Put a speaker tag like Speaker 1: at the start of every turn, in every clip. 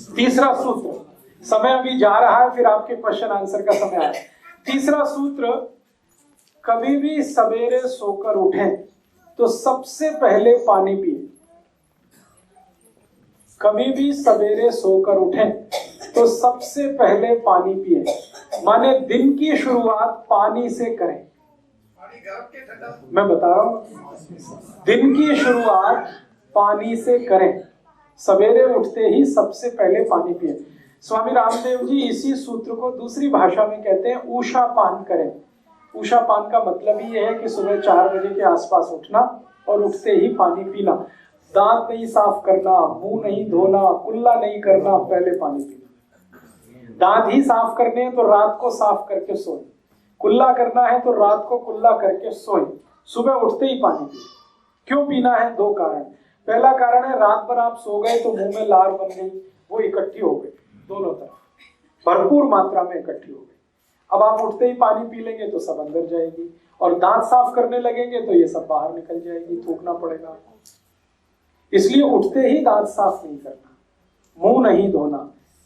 Speaker 1: तीसरा सूत्र, समय अभी जा रहा है, फिर आपके क्वेश्चन आंसर का समय आया। तीसरा सूत्र, कभी भी सवेरे सोकर उठें तो सबसे पहले पानी पिए। कभी भी सवेरे सोकर उठें तो सबसे पहले पानी पिए, माने दिन की शुरुआत पानी से करें। मैं बता रहा हूं, दिन की शुरुआत पानी से करें, सवेरे उठते ही सबसे पहले पानी पिए। स्वामी रामदेव जी इसी सूत्र को दूसरी भाषा में कहते हैं उषा पान करें। उषा पान का मतलब ही यह है कि सुबह 4 बजे के आसपास उठना और उठते ही पानी पीना, दांत नहीं साफ करना, मुंह नहीं धोना, कुल्ला नहीं करना, पहले पानी पीना। दांत ही साफ करने हैं तो रात को साफ करके सोएं, कुल्ला करना है तो रात को कुल्ला करके सोएं, सुबह उठते ही पानी पिए। क्यों पीना है? 2 कारण। पहला कारण है रात भर आप सो गए तो मुंह में लार बन गई, वो इकट्ठी हो गई, दोनों तरफ भरपूर मात्रा में इकट्ठी हो गई। अब आप उठते ही पानी पी लेंगे तो सब अंदर जाएगी, और दांत साफ करने लगेंगे तो ये सब बाहर निकल जाएगी, थूकना पड़ेगा आपको। इसलिए उठते ही दांत साफ नहीं करना, मुंह नहीं धोना,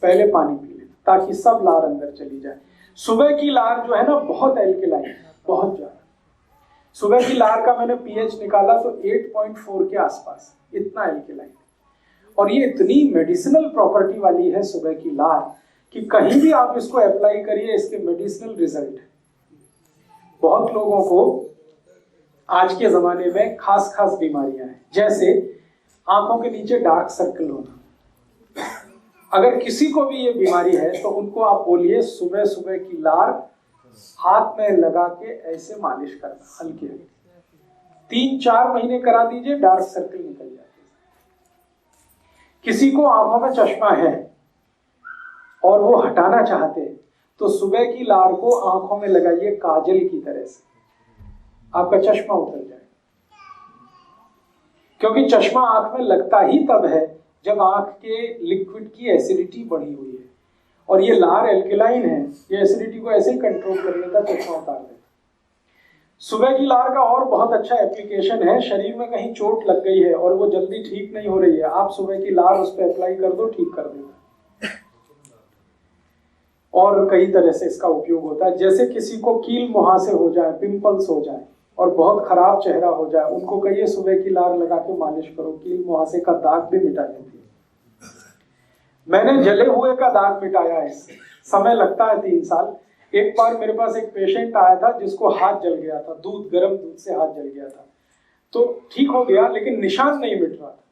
Speaker 1: पहले पानी पी लेना ताकि सब लार अंदर चली जाए। सुबह की लार जो है ना बहुत एल्कलाइन है, बहुत ज्यादा। सुबह की लार का मैंने पीएच निकाला तो 8.4 के आसपास, इतना एल्कलाइन। और ये इतनी मेडिसिनल प्रॉपर्टी वाली है सुबह की लार कि कहीं भी आप इसको अप्लाई करिए, इसके मेडिसिनल रिजल्ट। बहुत लोगों को आज के जमाने में खास खास बीमारियां हैं, जैसे आंखों के नीचे डार्क सर्कल होना। अगर किसी को भी ये बीमारी है तो उनको आप बोलिए सुबह सुबह की लार हाथ में लगा के ऐसे मालिश करना, हल्की हल्की, 3-4 महीने करा दीजिए, डार्क सर्कल निकल जाते। किसी को आंखों में चश्मा है और वो हटाना चाहते हैं तो सुबह की लार को आंखों में लगाइए काजल की तरह से, आपका चश्मा उतर जाएगा। क्योंकि चश्मा आंख में लगता ही तब है जब आंख के लिक्विड की एसिडिटी बढ़ी हुई है, और ये लार एल्कलाइन है, ये एसिडिटी को ऐसे ही कंट्रोल कर लेता, चश्मा उतार देता। सुबह की लार का और बहुत अच्छा एप्लीकेशन है, शरीर में कहीं चोट लग गई है और वो जल्दी ठीक नहीं हो रही है, आप सुबह की लार उस पर अप्लाई कर दो, ठीक कर देगा। और कई तरह से इसका उपयोग होता है। जैसे किसी को कील मुहासे हो जाए, पिंपल्स हो जाए और बहुत खराब चेहरा हो जाए, उनको कहिए सुबह की लार लगा के मालिश करो, कील मुहासे का दाग भी मिटा देती है। मैंने जले हुए का दाग मिटाया है, समय लगता है 3 साल। एक बार मेरे पास एक पेशेंट आया था जिसको हाथ जल गया था, गर्म दूध से हाथ जल गया था, तो ठीक हो गया लेकिन निशान नहीं मिट रहा था।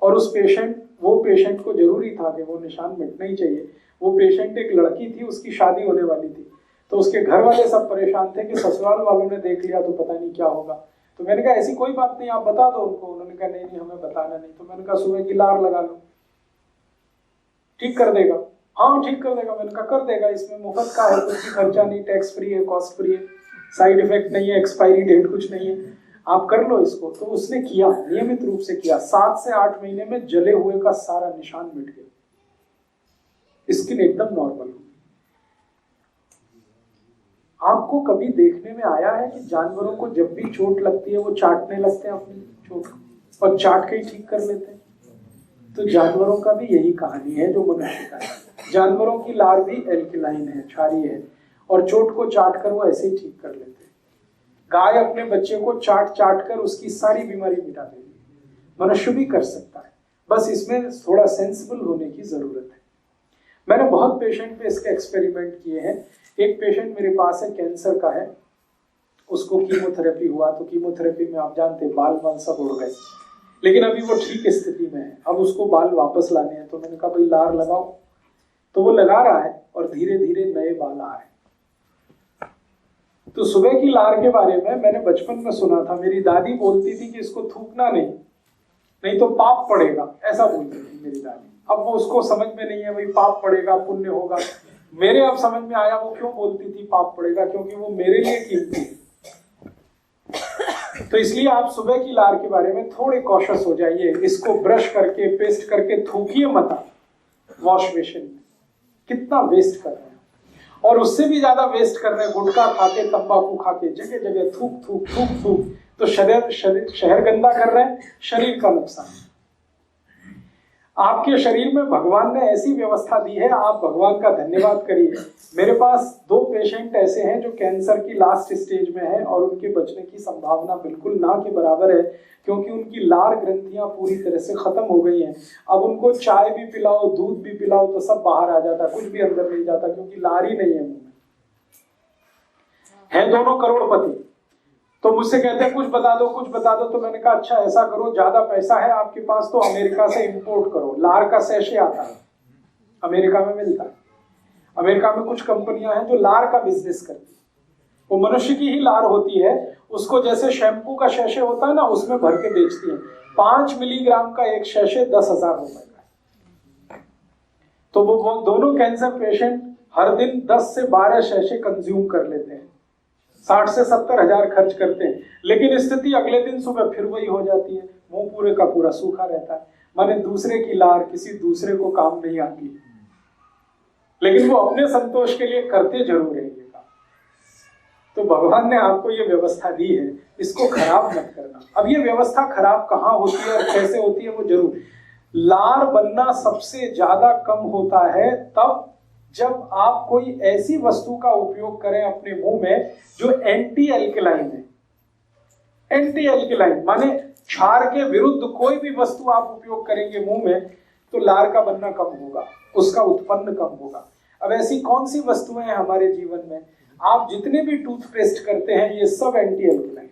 Speaker 1: और वो पेशेंट को जरूरी था कि वो निशान मिटना ही चाहिए। वो पेशेंट एक लड़की थी, उसकी शादी होने वाली थी, तो उसके घर वाले सब परेशान थे कि ससुराल वालों ने देख लिया तो पता नहीं क्या होगा। तो मैंने कहा ऐसी कोई बात नहीं, आप बता दो उनको। उन्होंने कहा नहीं हमें बताना नहीं। तो मैंने कहा सुबह की लार लगा लो, ठीक कर देगा। हाँ ठीक कर देगा। मैंने कहा कर देगा, इसमें मुफ्त का है, कुछ भी खर्चा नहीं, टैक्स फ्री है, कॉस्ट फ्री है, साइड इफेक्ट नहीं है, एक्सपायरी डेट कुछ नहीं है, आप कर लो इसको। तो उसने किया, नियमित रूप से किया। 7 से 8 महीने में जले हुए का सारा निशान मिट गया, स्किन एकदम नॉर्मल। आपको कभी देखने में आया है कि जानवरों को जब भी चोट लगती है वो चाटने लगते हैं अपनी चोट, और चाट के ही ठीक कर लेते हैं? तो जानवरों का भी यही कहानी है जो मनुष्य का है। जानवरों की लार भी एल्कलाइन है, क्षारीय है, और चोट को चाट कर वो ऐसे ही ठीक कर लेते हैं। गाय अपने बच्चे को चाट कर उसकी सारी बीमारी मिटा देती है, मनुष्य भी कर सकता है, बस इसमें थोड़ा सेंसिबल होने की जरूरत है। मैंने बहुत पेशेंट पे इसके एक्सपेरिमेंट किए हैं। एक पेशेंट मेरे पास है, कैंसर का है, उसको कीमोथेरेपी हुआ, तो कीमोथेरेपी में आप जानते हैं बाल सब उड़ गए, लेकिन अभी वो ठीक स्थिति में है। अब उसको बाल वापस लाने हैं, तो मैंने कहा भाई लार लगाओ, तो वो लगा रहा है और धीरे धीरे नए बाल आ रहे हैं। तो सुबह की लार के बारे में मैंने बचपन में सुना था, मेरी दादी बोलती थी कि इसको थूकना नहीं तो पाप पड़ेगा, ऐसा बोलती थी मेरी दादी। अब वो उसको समझ में नहीं है भाई पाप पड़ेगा पुण्य होगा। मेरे अब समझ में आया वो क्यों बोलती थी पाप पड़ेगा, क्योंकि वो मेरे लिए कीमती है। तो इसलिए आप सुबह की लार के बारे में थोड़े कॉशियस हो जाइए। इसको ब्रश करके पेस्ट करके थूकिए मत वॉश बेसिन में, कितना वेस्ट कर रहे हैं। और उससे भी ज्यादा वेस्ट कर रहे हैं गुटखा खाके, तंबाकू खाके, जगह जगह थूक। तो शहर गंदा कर रहे हैं, शरीर का नुकसान। आपके शरीर में भगवान ने ऐसी व्यवस्था दी है, आप भगवान का धन्यवाद करिए। मेरे पास 2 पेशेंट ऐसे हैं जो कैंसर की लास्ट स्टेज में हैं और उनके बचने की संभावना बिल्कुल ना के बराबर है, क्योंकि उनकी लार ग्रंथियां पूरी तरह से खत्म हो गई हैं। अब उनको चाय भी पिलाओ, दूध भी पिलाओ तो सब बाहर आ जाता, कुछ भी अंदर नहीं जाता, क्योंकि लार ही नहीं है मुंह में। हैं दोनों करोड़पति, तो मुझसे कहते हैं कुछ बता दो कुछ बता दो। तो मैंने कहा अच्छा ऐसा करो, ज्यादा पैसा है आपके पास तो अमेरिका से इंपोर्ट करो। लार का सैशे आता है, अमेरिका में मिलता है। अमेरिका में कुछ कंपनियां हैं जो लार का बिजनेस करती है। वो मनुष्य की ही लार होती है, उसको जैसे शैम्पू का सैशे होता है ना, उसमें भर के बेचती है। 5 मिलीग्राम का एक सैशे 10,000 रुपए का है। तो वो दोनों कैंसर पेशेंट हर दिन 10 से 12 सैशे कंज्यूम कर लेते हैं, 60 से 70 हजार खर्च करते हैं। लेकिन स्थिति अगले दिन सुबह फिर वही हो जाती है, मुंह पूरे का पूरा सूखा रहता है। माने दूसरे की लार किसी दूसरे को काम नहीं आती, लेकिन वो अपने संतोष के लिए करते जरूर रहेंगे। तो भगवान ने आपको ये व्यवस्था दी है, इसको खराब मत करना। अब ये व्यवस्था खराब कहाँ होती है और कैसे होती है वो जरूर। लार बनना सबसे ज्यादा कम होता है तब जब आप कोई ऐसी वस्तु का उपयोग करें अपने मुंह में जो एंटी एल्कलाइन है। एंटी एल्कलाइन माने क्षार के विरुद्ध कोई भी वस्तु आप उपयोग करेंगे मुंह में तो लार का बनना कम होगा, उसका उत्पन्न कम होगा। अब ऐसी कौन सी वस्तुएं हैं हमारे जीवन में? आप जितने भी टूथपेस्ट करते हैं ये सब एंटी एल्कलाइन,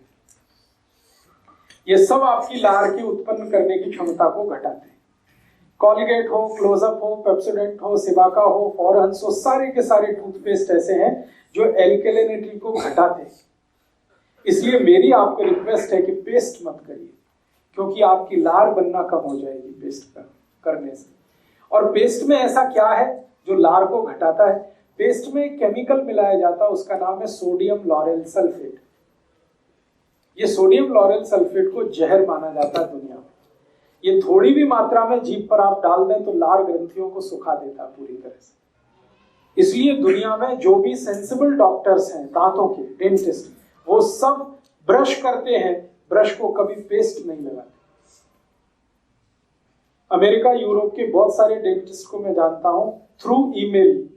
Speaker 1: ये सब आपकी लार के उत्पन्न करने की क्षमता को घटाते हैं। कॉलगेट हो, क्लोजअप हो, पेप्सोडेंट हो, सिबाका हो, फॉरहंस हो, सारे के सारे टूथपेस्ट ऐसे हैं जो एल्कलिनिटी को घटाते हैं। इसलिए मेरी आपको रिक्वेस्ट है कि पेस्ट मत करिए, क्योंकि आपकी लार बनना कम हो जाएगी पेस्ट करने से। और पेस्ट में ऐसा क्या है जो लार को घटाता है? पेस्ट में एक केमिकल मिलाया जाता है, उसका नाम है सोडियम लॉरेल सल्फेट। ये सोडियम लॉरेल सल्फेट को जहर माना जाता है दुनिया में। ये थोड़ी भी मात्रा में जीभ पर आप डाल दें तो लार ग्रंथियों को सुखा देता है पूरी तरह से। इसलिए दुनिया में जो भी सेंसिबल डॉक्टर्स हैं दांतों के, डेंटिस्ट, वो सब ब्रश करते हैं, ब्रश को कभी पेस्ट नहीं लगाते। अमेरिका, यूरोप के बहुत सारे डेंटिस्ट को मैं जानता हूं थ्रू ईमेल,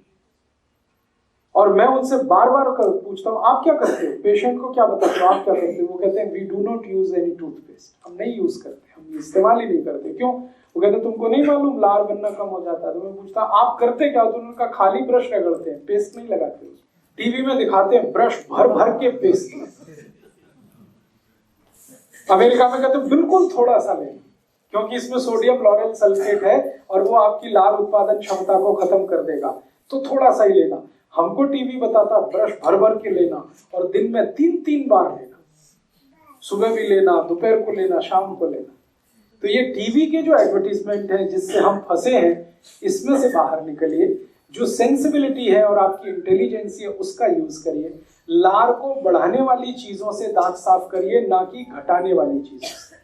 Speaker 1: और मैं उनसे बार बार पूछता हूँ आप क्या करते हो, पेशेंट को क्या बताते हो, आप क्या करते हो? वो कहते हैं we do not use any toothpaste, हम नहीं यूज करते, हम इस्तेमाल ही नहीं करते। क्यों? वो कहते तुमको नहीं मालूम लार बनना कम हो जाता है। तो मैं पूछता आप करते क्या? तो उनका खाली ब्रश रगड़ते हैं, पेस्ट नहीं लगाते। टीवी में दिखाते हैं ब्रश भर भर के पेस्ट। अमेरिका में कहते बिल्कुल थोड़ा सा लें, क्योंकि इसमें सोडियम लॉरेल सल्फेट है और वो आपकी लार उत्पादन क्षमता को खत्म कर देगा, तो थोड़ा सा ही लेना। हमको टीवी बताता ब्रश भर भर के लेना और दिन में 3-3 बार लेना, सुबह भी लेना, दोपहर को लेना, शाम को लेना। तो ये टीवी के जो एडवर्टीजमेंट है जिससे हम फंसे हैं, इसमें से बाहर निकलिए। जो सेंसिबिलिटी है और आपकी इंटेलिजेंसी है उसका यूज करिए। लार को बढ़ाने वाली चीजों से दांत साफ करिए, ना कि घटाने वाली चीजों से।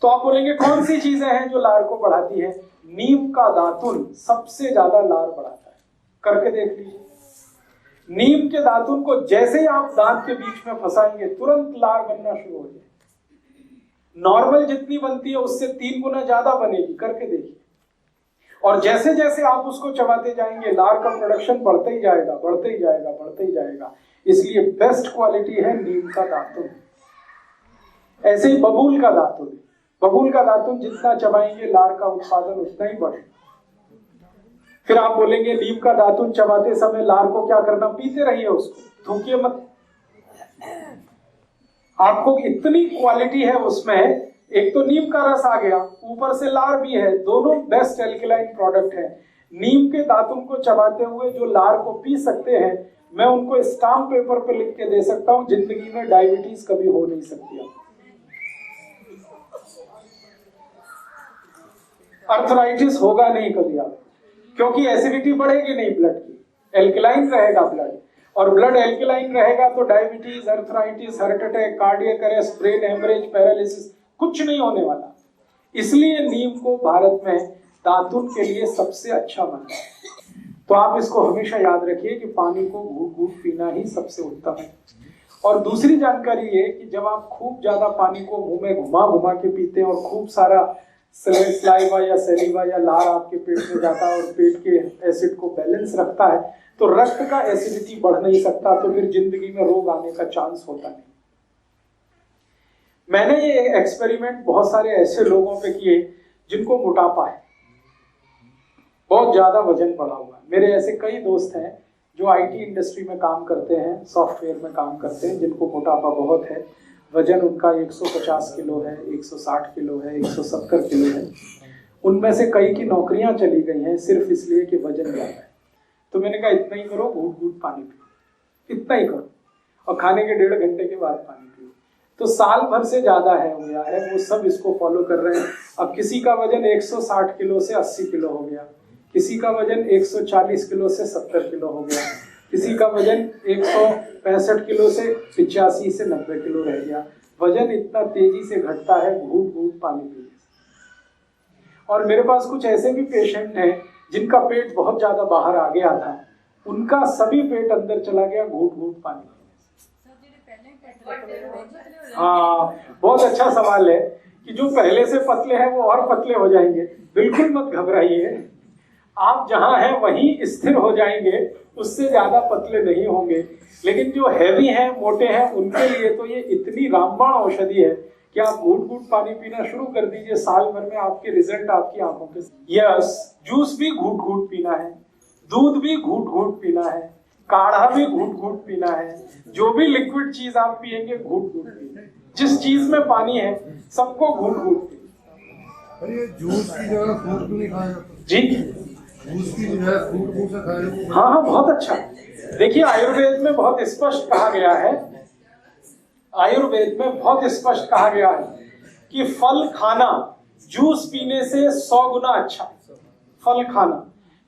Speaker 1: तो आप बोलेंगे कौन सी चीजें हैं जो लार को बढ़ाती है? नीम का दातुन सबसे ज्यादा लार बढ़ाता है, करके देख लीजिए। नीम के दातुन को जैसे ही आप दांत के बीच में फंसाएंगे तुरंत लार बनना शुरू हो जाएगी। नॉर्मल जितनी बनती है उससे 3 गुना ज्यादा बनेगी, करके देखिए। और जैसे जैसे आप उसको चबाते जाएंगे लार का प्रोडक्शन बढ़ते ही जाएगा, बढ़ते ही जाएगा, बढ़ते ही जाएगा। इसलिए बेस्ट क्वालिटी है नीम का दातुन। ऐसे ही बबूल का दातुन, बबूल का दातुन जितना चबाएंगे लार का उत्पादन उतना ही बढ़ेगा। फिर आप बोलेंगे नीम का दातुन चबाते समय लार को क्या करना? पीते रहिए, उसको थूकिए मत। आपको इतनी क्वालिटी है उसमें, एक तो नीम का रस आ गया, ऊपर से लार भी है, दोनों बेस्ट एल्कलाइन प्रोडक्ट है। नीम के दातुन को चबाते हुए जो लार को पी सकते हैं, मैं उनको स्टाम्प पेपर पे लिख के दे सकता हूं, जिंदगी में डायबिटीज कभी हो नहीं सकती। अर्थराइटिस होगा नहीं कभी आप, क्योंकि एसिडिटी बढ़ेगी नहीं ब्लड की, एल्कलाइन रहेगा ब्लड, और ब्लड एल्कलाइन रहेगा तो diabetes, arthritis, heart attack, cardiac arrest, brain haemorrhage, paralysis कुछ नहीं होने वाला। इसलिए नीम को भारत में दातुन के लिए सबसे अच्छा माना है। तो आप इसको हमेशा याद रखिए कि पानी को घूट घूट पीना ही सबसे उत्तम है। और दूसरी जानकारी ये कि जब आप खूब ज्यादा पानी को मुंह में घुमा घुमा के पीते हैं और खूब सारा सलाइवा या सलीवा या लार आपके पेट में जाता है और पेट के एसिड को बैलेंस रखता है, तो रक्त का एसिडिटी बढ़ नहीं सकता, तो फिर जिंदगी में रोग आने का चांस होता नहीं। मैंने ये एक्सपेरिमेंट बहुत सारे ऐसे लोगों पे किए जिनको मोटापा है, बहुत ज्यादा वजन बढ़ा हुआ है। मेरे ऐसे कई दोस्त हैं जो आईटी इंडस्ट्री में काम करते हैं, सॉफ्टवेयर में काम करते हैं, जिनको मोटापा बहुत है, वजन उनका 150 किलो है, 160 किलो है, 170 किलो है। उनमें से कई की नौकरियां चली गई हैं सिर्फ इसलिए कि वजन ज्यादा है। तो मैंने कहा इतना ही करो, घूट घूट पानी पियो, इतना ही करो, और खाने के 1.5 घंटे के बाद पानी पियो। तो साल भर से ज्यादा है हो गया है, वो सब इसको फॉलो कर रहे हैं। अब किसी का वजन 160 किलो से 80 किलो हो गया, किसी का वजन 140 किलो से 70 किलो हो गया, किसी का वजन 165 किलो से 85 से 90 किलो रह गया। वजन इतना तेजी से घटता है घूट घूट पानी पीने से। और मेरे पास कुछ ऐसे भी पेशेंट हैं जिनका पेट बहुत ज्यादा बाहर आ गया था, उनका सभी पेट अंदर चला गया घूट घूट पानी पीने से। हाँ, बहुत अच्छा सवाल है कि जो पहले से पतले हैं वो और पतले हो जाएंगे। बिल्कुल मत घबराइए, आप जहां हैं वहीं स्थिर हो जाएंगे, उससे ज्यादा पतले नहीं होंगे। लेकिन जो हैवी हैं, मोटे हैं, उनके लिए तो ये इतनी रामबाण औषधि है कि आप घूट घूट पानी पीना शुरू कर दीजिए, साल भर में आपके रिजल्ट आपकी आंखों के। यस, जूस भी घूट घूट पीना है, दूध भी घूट घूट पीना है, काढ़ा भी घूट घूट पीना है, जो भी लिक्विड चीज आप पिएंगे घूट घूट पीना है। जिस चीज में पानी है सबको घूट घूट पीना।
Speaker 2: अरे जूस की जगह फ्रूट क्यों नहीं खाया?
Speaker 1: जी
Speaker 2: उसकी जो है फ्रूट से खाए।
Speaker 1: हाँ हाँ, बहुत अच्छा। देखिए, आयुर्वेद में बहुत स्पष्ट कहा गया है, आयुर्वेद में बहुत स्पष्ट कहा गया है कि फल खाना जूस पीने से 100 गुना अच्छा। फल खाना,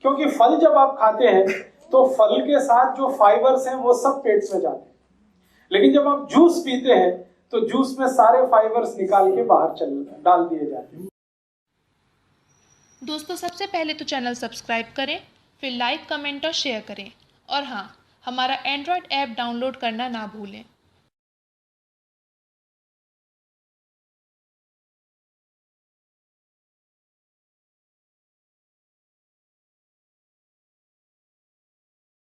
Speaker 1: क्योंकि फल जब आप खाते हैं तो फल के साथ जो फाइबर्स हैं वो सब पेट में जाते हैं, लेकिन जब आप जूस पीते हैं तो जूस में सारे फाइबर्स निकाल के बाहर डाल दिए जाते हैं।
Speaker 3: दोस्तों, सबसे पहले तो चैनल सब्सक्राइब करें, फिर लाइक, कमेंट और शेयर करें, और हाँ, हमारा एंड्रॉयड ऐप डाउनलोड करना ना भूलें।